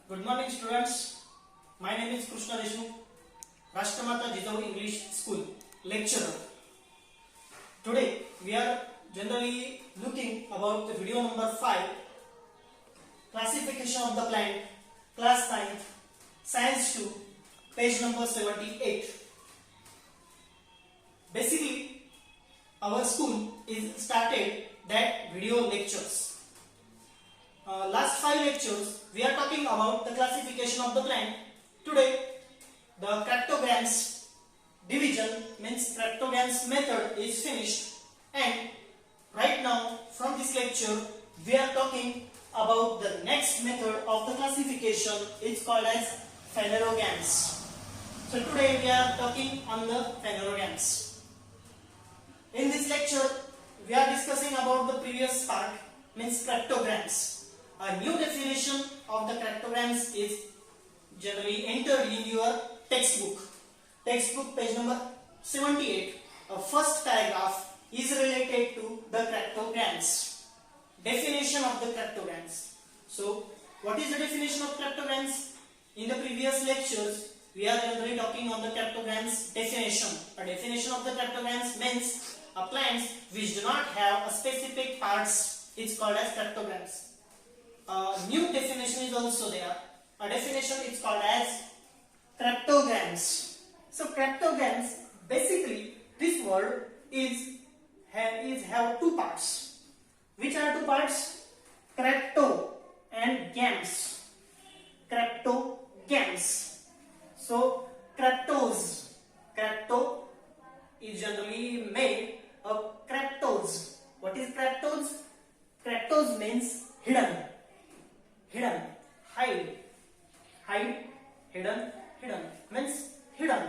Good morning, students. My name is Krishna Deshmukh, Rashtamata Jijavu English School lecturer. Today we are generally looking about the video number 5, classification of the plant, class 9, science 2, page number 78. Basically, our school is started that video lectures. Last 5 lectures we are talking about the classification of the plant. Today the cryptograms division means cryptograms method is finished, and right now from this lecture we are talking about the next method of the classification. It's called as phanerogams. So today we are talking on the phanerogams. In this lecture we are discussing about the previous part, means cryptograms. A new definition of the cryptograms is generally entered in your textbook. Textbook page number 78. A first paragraph is related to the cryptograms. Definition of the cryptograms. So, what is the definition of cryptograms? In the previous lectures, we are generally talking on the cryptograms definition. A definition of the cryptograms means a plants which do not have a specific parts. It's called as cryptograms. A new definition is also there. A definition is called as cryptograms. So cryptograms, basically this word is have two parts. Which are two parts? Crypto and gams. Cryptograms. So cryptos. Crypto is generally made of cryptos. What is cryptos? Cryptos means hidden. Hidden, hide, hidden means hidden.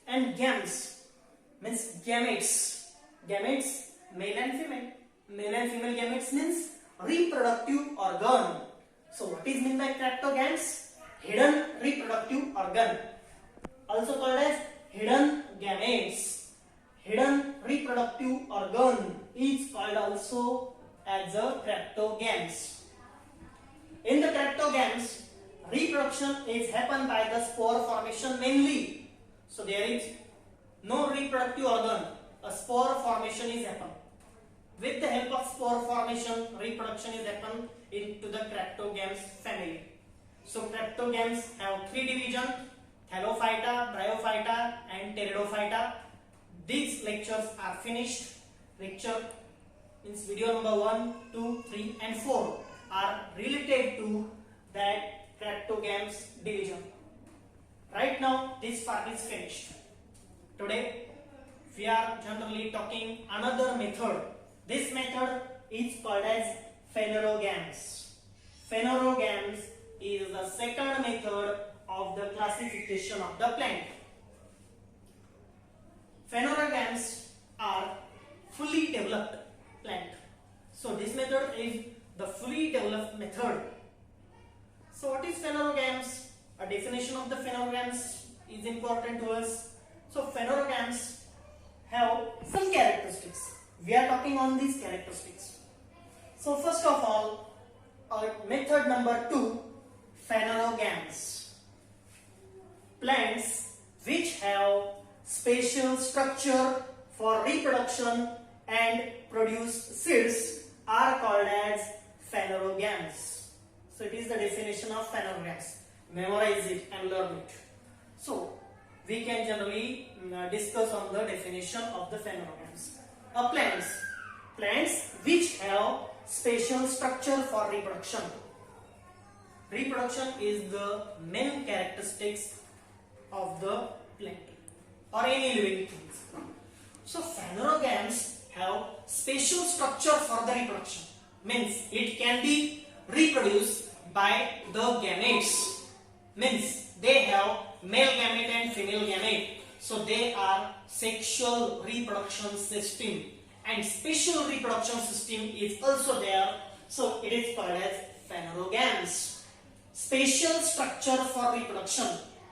And gams means gametes. Gametes, male and female. Male and female gametes means reproductive organ. So what is meant by cryptogams? Hidden reproductive organ, also called as hidden gametes. Hidden reproductive organ is called also as a cryptogams. In the cryptogams, reproduction is happen by the spore formation mainly. So there is no reproductive organ. A spore formation is happen. With the help of spore formation, reproduction is happen into the cryptogams family. So cryptogams have 3 divisions: Thallophyta, Bryophyta and Pteridophyta. These lectures are finished. Lecture means video number 1, 2, 3 and 4 are related to that cryptogams division. Right now this part is finished. Today we are generally talking another method. This method is called as phanerogams. Phanerogams is the second method of the classification of the plant. Phanerogams are fully developed plant. So this method is the fully developed method. So what is phanerogams? A definition of the phanerogams is important to us. So phanerogams have some characteristics. We are talking on these characteristics. So first of all, our method number 2, phanerogams. Plants which have special structure for reproduction and produce seeds are called as phanerogams. So it is the definition of phanerogams. Memorize it and learn it. So we can generally discuss on the definition of the phanerogams. Plants which have special structure for reproduction. Reproduction is the main characteristics of the plant or any living things. So phanerogams have special structure for the reproduction. Means it can be reproduced by the gametes. Means they have male gamete and female gamete. So they are sexual reproduction system, and special reproduction system is also there. So it is called as phanerogams. Special structure for reproduction.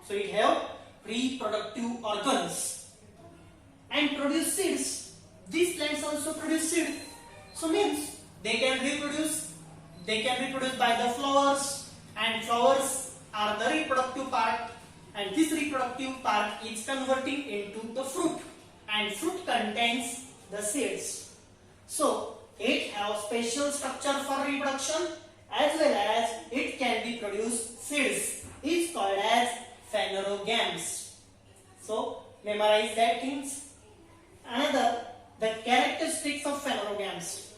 So it have reproductive organs and produce seeds. These plants also produce seed. So means they can reproduce by the flowers, and flowers are the reproductive part, and this reproductive part is converting into the fruit, and fruit contains the seeds. So it has special structure for reproduction as well as it can be produced seeds. It's called as phanerogames. So memorize that things. Another, the characteristics of phanerogames.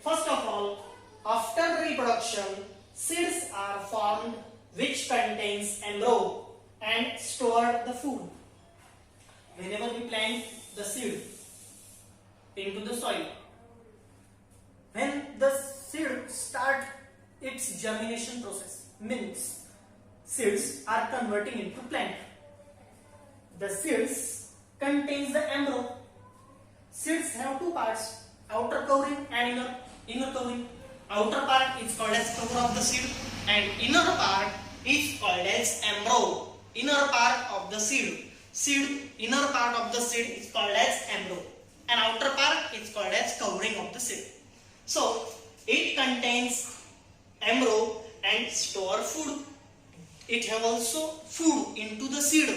First of all, after reproduction, seeds are formed which contains embryo and store the food. Whenever we plant the seed into the soil, when the seed start its germination process, means seeds are converting into plant. The seeds contains the embryo. Seeds have two parts, outer covering and inner covering. Outer part is called as cover of the seed and inner part is called as embryo. Inner part of the seed. Inner part of the seed is called as embryo and outer part is called as covering of the seed. So it contains embryo and store food. It have also food into the seed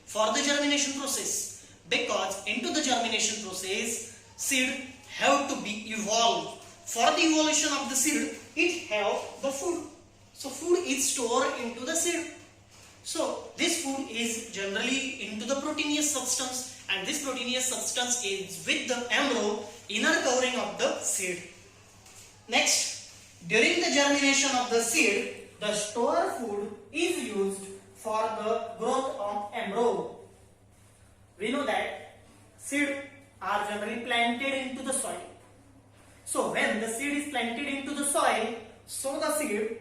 for the germination process, because into the germination process seed have to be evolved. For the evolution of the seed, it have the food. So food is stored into the seed. So this food is generally into the proteinous substance, and this proteinous substance is with the embryo, inner covering of the seed. Next, during the germination of the seed, the stored food is used for the growth of embryo. We know that seed are generally planted into the soil. So when the seed is planted into the soil, so the seed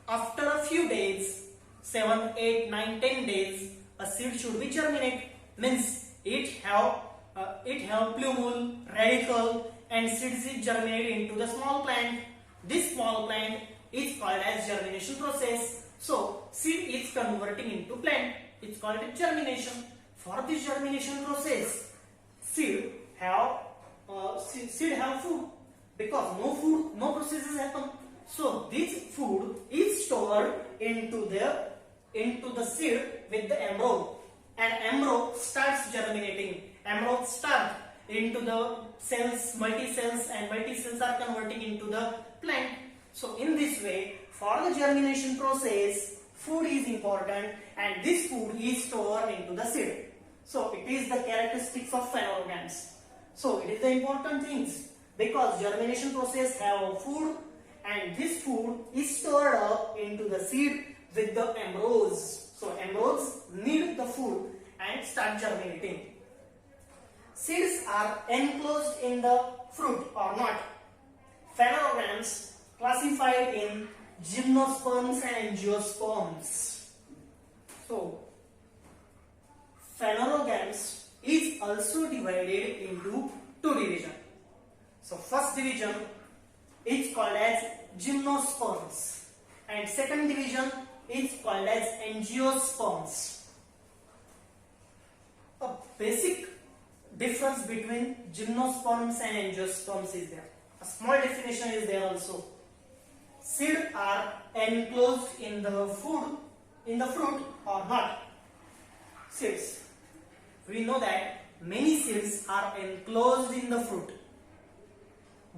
after a few days, 7, 8, 9, 10 days, a seed should be germinate. Means it have plumule, radicle, and seeds is germinate into the small plant. This small plant is called as germination process. So seed is converting into plant. It's called germination. For this germination process, seed have food, because no food, no processes happen. So this food is stored into the seed with the embryo, and embryo starts germinating. Embryo start into the cells, multi-cells, and multi-cells are converting into the plant. So in this way, for the germination process, food is important, and this food is stored into the seed. So it is the characteristics of phanerogames. So it is the important things, because germination process have food, and this food is stored up into the seed with the embryos. So embryos need the food and start germinating. Seeds are enclosed in the fruit or not. Phanerogames classified in gymnosperms and angiosperms. So phanerogames is also divided into two divisions. So first division is called as gymnosperms, and second division is called as angiosperms. A basic difference between gymnosperms and angiosperms is there. A small definition is there also. Seeds are enclosed in the fruit or not. Seeds. We know that many seeds are enclosed in the fruit,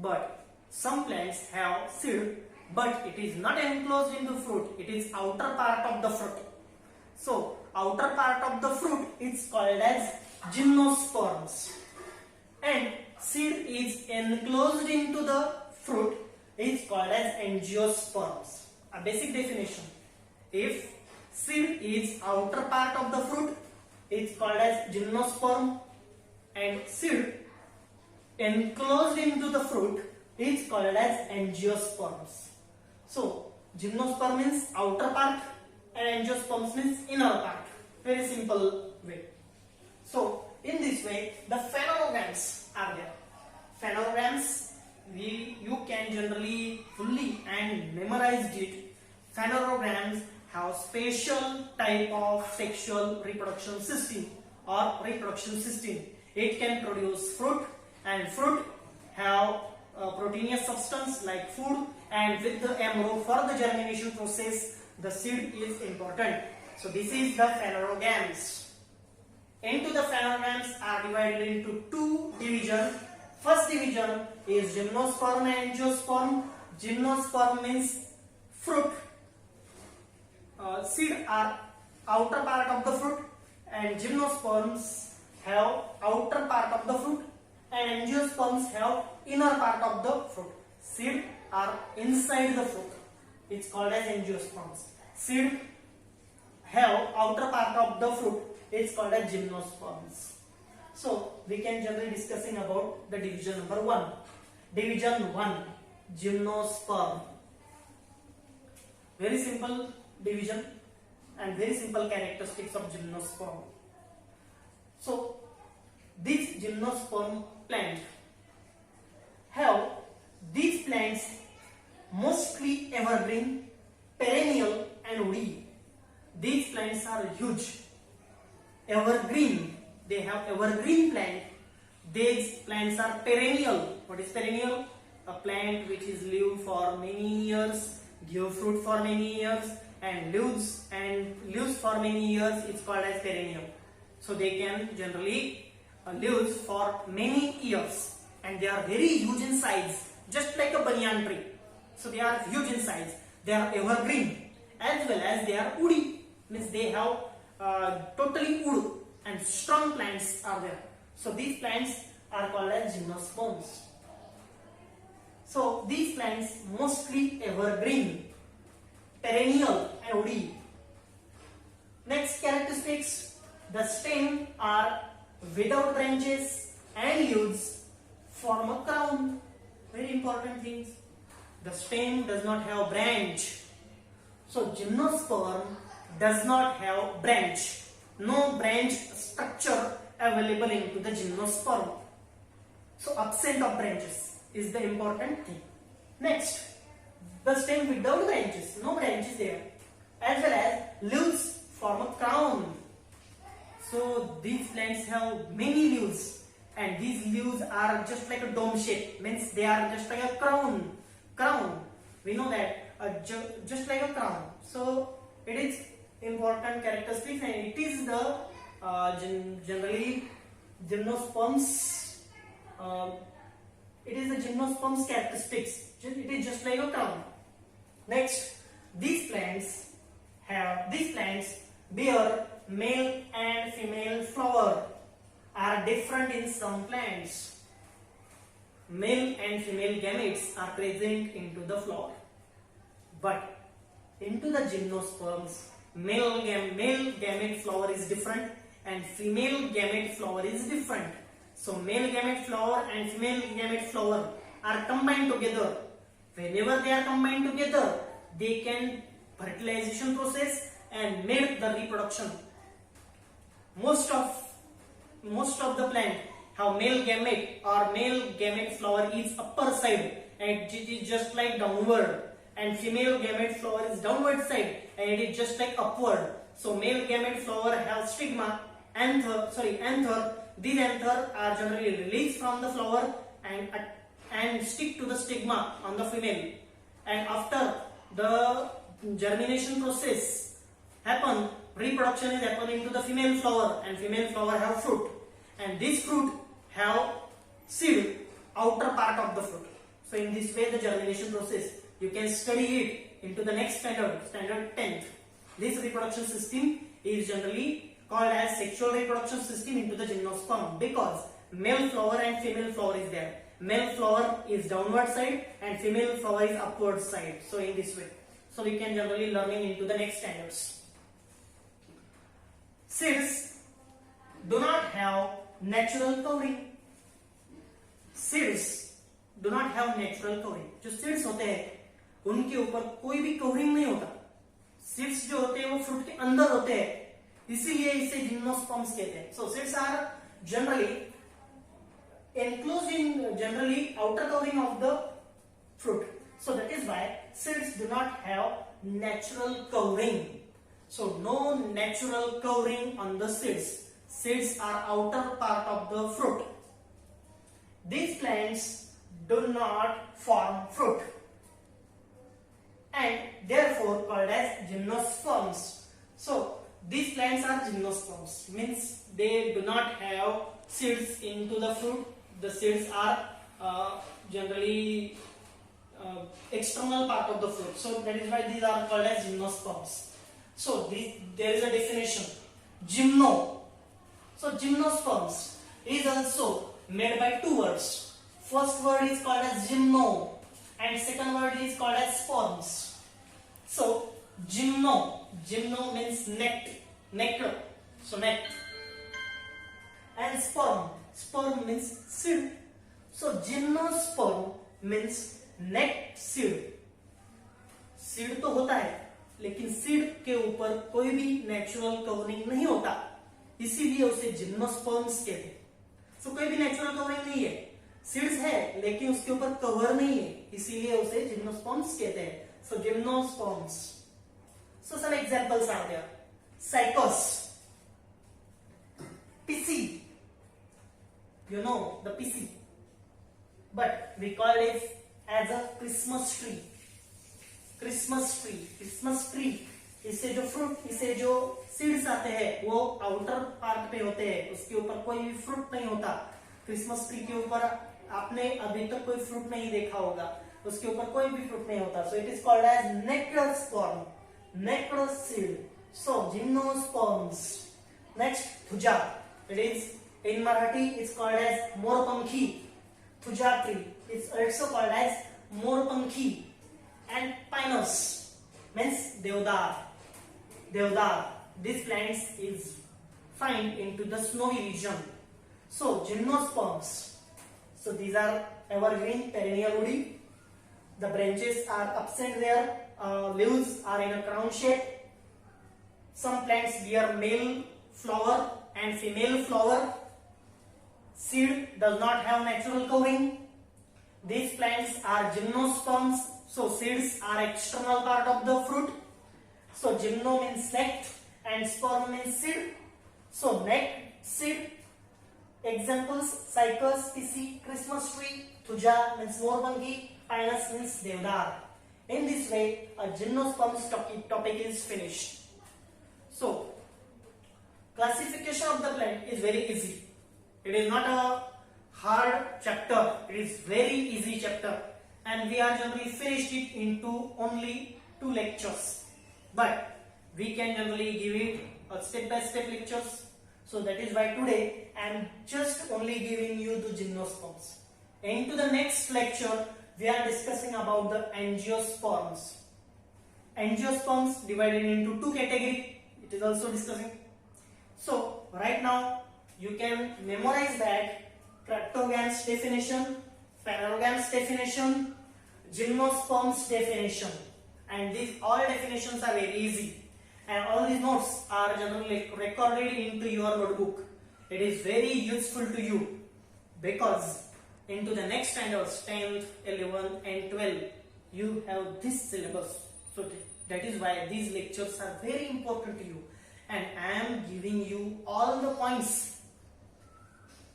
but some plants have seed, but it is not enclosed in the fruit. It is outer part of the fruit. So outer part of the fruit is called as gymnosperms, and seed is enclosed into the fruit is called as angiosperms. A basic definition: if seed is outer part of the fruit, it's called as gymnosperm, and seed enclosed into the fruit is called as angiosperms. So gymnosperm means outer part and angiosperms means inner part. Very simple way. So in this way the phanerogames are there. Phanerogames you can generally fully and memorize it. Phanerogames have special type of sexual reproduction system or reproduction system. It can produce fruit, and fruit have proteinous substance like food, and with the embryo for the germination process, the seed is important. So this is the phanerogames. Into the phanerogames are divided into two divisions. First division is gymnosperm and angiosperm. Gymnosperm means fruit. Seed are outer part of the fruit, and gymnosperms have outer part of the fruit, and angiosperms have inner part of the fruit. Seed are inside the fruit. It's called as angiosperms. Seed have outer part of the fruit. It's called as gymnosperms. So we can generally discussing about the division number 1. Division 1, gymnosperm. Very simple division and very simple characteristics of gymnosperm. So this gymnosperm plant have these plants mostly evergreen, perennial and woody. These plants are huge, evergreen. They have evergreen plant. These plants are perennial. What is perennial? A plant which is live for many years, give fruit for many years, and lives for many years. It's called as perennial. So they can generally live for many years, and they are very huge in size, just like a banyan tree. So they are huge in size. They are evergreen, as well as they are woody. Means they have totally wood, and strong plants are there. So these plants are called as gymnosperms. So these plants mostly evergreen, perennial and woody. Next characteristics, the stem are without branches and leaves form a crown. Very important things. The stem does not have branch. So gymnosperm does not have branch. No branch structure available into the gymnosperm. So absent of branches is the important thing. Next, the stem without branches, no branches there, as well as leaves form a crown. So these plants have many leaves, and these leaves are just like a dome shape, means they are just like a crown. We know that just like a crown. So it is important characteristics, and it is the generally gymnosperms. It is the gymnosperms characteristics. It is just like a crown. Next, these plants bear male and female flower. Are different in some plants. Male and female gametes are present into the flower, but into the gymnosperms, male gamete flower is different and female gamete flower is different. So male gamete flower and female gamete flower are combined together. Whenever they are combined together, they can fertilization process and make the reproduction. Most of the plant have male gamete or male gamete flower is upper side and it is just like downward, and female gamete flower is downward side and it is just like upward. So male gamete flower have stigma, anther. These anther are generally released from the flower and stick to the stigma on the female. And after the germination process happen, reproduction is happening to the female flower, and female flower have fruit, and this fruit have seed outer part of the fruit. So in this way the germination process, you can study it into the next standard 10th. This reproduction system is generally called as sexual reproduction system into the gymnosperm, because male flower and female flower is there. Male flower is downward side and female flower is upward side. So in this way, so we can generally learning into the next standards. Seeds do not have natural covering. Seeds do not have natural covering. जो seeds होते हैं उनके ऊपर कोई भी covering नहीं होता. Seeds जो होते हैं वो fruit के अंदर होते हैं, इसीलिए इसे gymnosperms कहते हैं. So seeds are generally enclosed in generally outer covering of the fruit. So that is why seeds do not have natural covering. So no natural covering on the seeds. Seeds are outer part of the fruit. These plants do not form fruit and therefore called as gymnosperms. So these plants are gymnosperms, means they do not have seeds into the fruit. The seeds are generally external part of the fruit, so that is why these are called as gymnosperms. So there is a definition, gymno. So gymnosperms is also made by two words. First word is called as gymno and second word is called as sperms. So gymno means nectar, so neck, and sperm means seed. So gymnosperm means net seed. Seed तो होता है लेकिन seed के ऊपर कोई भी natural covering नहीं होता, इसीलिए उसे जिम्नोस्पर्म्स कहते हैं. सो कोई भी नेचुरल कवरिंग नहीं है, सीड्स है लेकिन उसके ऊपर कवर नहीं है, इसीलिए उसे जिम्नोस्पर्म्स कहते हैं. So gymnosperms. So some examples are there. Cycas, पिसी, you know the pisi, but we call it as a Christmas tree. इससे जो फ्रूट, इससे जो सीड्स आते हैं वो आउटर पार्ट पे होते हैं, उसके ऊपर कोई भी फ्रूट नहीं होता. क्रिसमस ट्री के ऊपर आपने अभी तक कोई फ्रूट नहीं देखा होगा, उसके ऊपर कोई भी फ्रूट नहीं होता. So it is called as nectar sperm, nectar seed. So gymnosperms. Next thuja. It is in Marathi it's called as morpankhi. Thuja tree is also called as morpankhi. And pinus means devdar. These plants is found into the snowy region. So gymnosperms. So these are evergreen perennial woody. The branches are absent there. Leaves are in a crown shape. Some plants bear male flower and female flower. Seed does not have natural covering. These plants are gymnosperms, so seeds are external part of the fruit. So gymno means neck and sperm means seed. So neck, seed. Examples: cycas, pisi, Christmas tree. Thuja means morpankhi. Pinus means devdar. In this way, a gymnosperms topic is finished. So classification of the plant is very easy. It is not a hard chapter, it is very easy chapter, and we are generally finished it into only 2 lectures, but we can generally give it a step by step lectures. So that is why today I am just only giving you the gymnosperms. Into the next lecture we are discussing about the angiosperms. Angiosperms divided into 2 categories, it is also discussing. So right now you can memorize that Craptogams definition, Phanerogams definition, Gymnosperms definition, and these all definitions are very easy, and all these notes are generally recorded into your notebook. It is very useful to you because into the next standards 10th, 11th and 12th you have this syllabus. So that is why these lectures are very important to you, and I am giving you all the points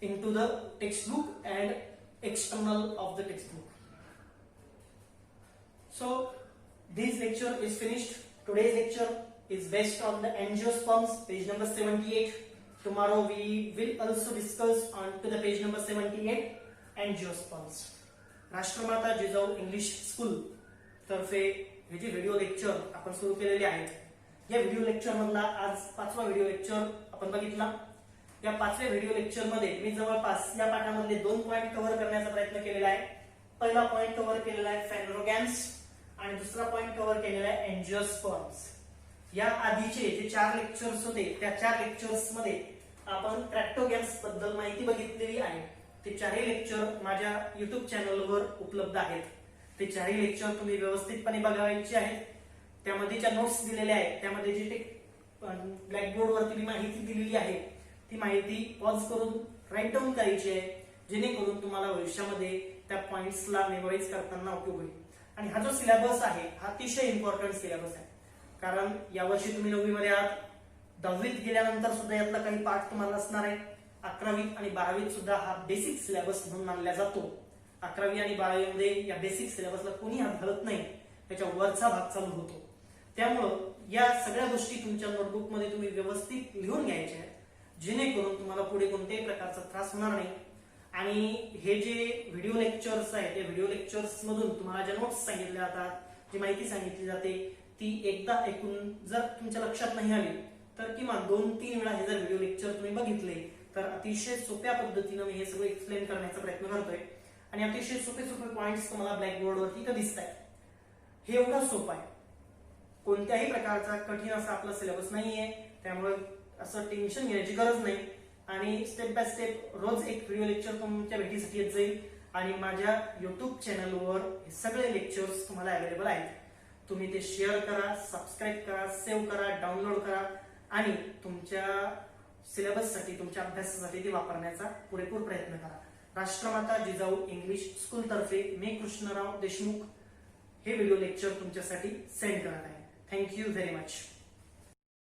into the textbook and external of the textbook. So this lecture is finished. Today's lecture is based on the angiosperms, page number 78. Tomorrow we will also discuss on to the page number 78 angiosperms. Rashtramata Jijau English school तर्फे हे जे video lecture आपण सुरू केलेले आहेत, या video lecture मधला आज 5वा video lecture आपण बघितला. या 5व्या व्हिडिओ लेक्चर मध्ये मी जवळपास या पाठामधले 2 पॉइंट कव्हर करण्याचा प्रयत्न केलेला आहे. पहिला पॉइंट कव्हर केलेला आहे फॅनरोगॅम्स आणि दुसरा पॉइंट कव्हर केलेला आहे एंजियोस्पर्म्स. या आधीचे जे 4 लेक्चर्स होते त्या 4 लेक्चर्स मध्ये आपण ट्रॅक्टोगॅम्स बद्दल माहिती बघितलेली आहे. ते 4ही लेक्चर माझ्या YouTube चॅनलवर उपलब्ध आहेत. ते 4ही लेक्चर तुम्ही व्यवस्थितपणे बघायचे आहेत. त्यामध्ये ज्या नोट्स दिलेल्या आहेत त्यामध्ये जे ब्लॅकबोर्ड वरती माहिती दिलेली आहे ती माहिती पॉज करून राईट डाऊन करायची आहे, जेणेकरून तुम्हाला भविष्यामध्ये त्या पॉइंट्सला मेमोराइज करताना उपयोग होईल. आणि हा जो सिलेबस आहे हा अतिशय इम्पॉर्टंट सिलेबस आहे, कारण यावर्षी तुम्ही 9वी मध्ये आहात, 10वीत गेल्यानंतर सुद्धा यातला काही पाठ तुम्हाला असणार आहे, 11वीत आणि 12वीत सुद्धा हा बेसिक सिलेबस म्हणून मानला जातो. 11वी आणि 12वी या बेसिक सिलेबसला कोणी हात घालत नाही, त्याच्या वरचा भाग चालू होतो. त्यामुळं या सगळ्या गोष्टी तुमच्या नोटबुकमध्ये तुम्ही व्यवस्थित लिहून घ्यायच्या आहेत, जेणेकरून तुम्हाला पुढे कोणत्याही प्रकारचा त्रास होणार नाही. आणि हे जे व्हिडिओ लेक्चर्स आहेत, त्या व्हिडिओ लेक्चर्स मधून तुम्हाला ज्या नोट्स सांगितल्या जातात, जी माहिती सांगितली जाते, ती एकदा ऐकून जर तुमच्या लक्षात नाही आली तर किमान 2-3 वेळा हे जर व्हिडिओ लेक्चर तुम्ही बघितले तर अतिशय सोप्या पद्धतीनं मी हे सगळं एक्सप्लेन करण्याचा प्रयत्न करतोय. आणि अतिशय सोपे सोपे पॉइंट्स तुम्हाला ब्लॅकबोर्डवरती इथं दिसत आहेत. हे एवढं सोपं आहे, कोणत्याही प्रकारचा कठीण असा आपला सिलेबस नाहीये, त्यामुळे असं टेन्शन घ्यायची गरज नाही. आणि स्टेप बाय स्टेप रोज एक व्हिडिओ लेक्चर तुमच्या भेटीसाठी येत जाईल. आणि माझ्या युट्यूब चॅनलवर हे सगळे लेक्चर्स तुम्हाला अवेलेबल आहेत. तुम्ही ते शेअर करा, सबस्क्राईब करा, सेव्ह करा, डाउनलोड करा आणि तुमच्या सिलेबससाठी, तुमच्या अभ्यासासाठी ते वापरण्याचा पुरेपूर प्रयत्न करा. राष्ट्रमाता जिजाऊ इंग्लिश स्कूल तर्फे मी कृष्णराव देशमुख हे व्हिडिओ लेक्चर तुमच्यासाठी सेंड करत आहे. Thank you very much.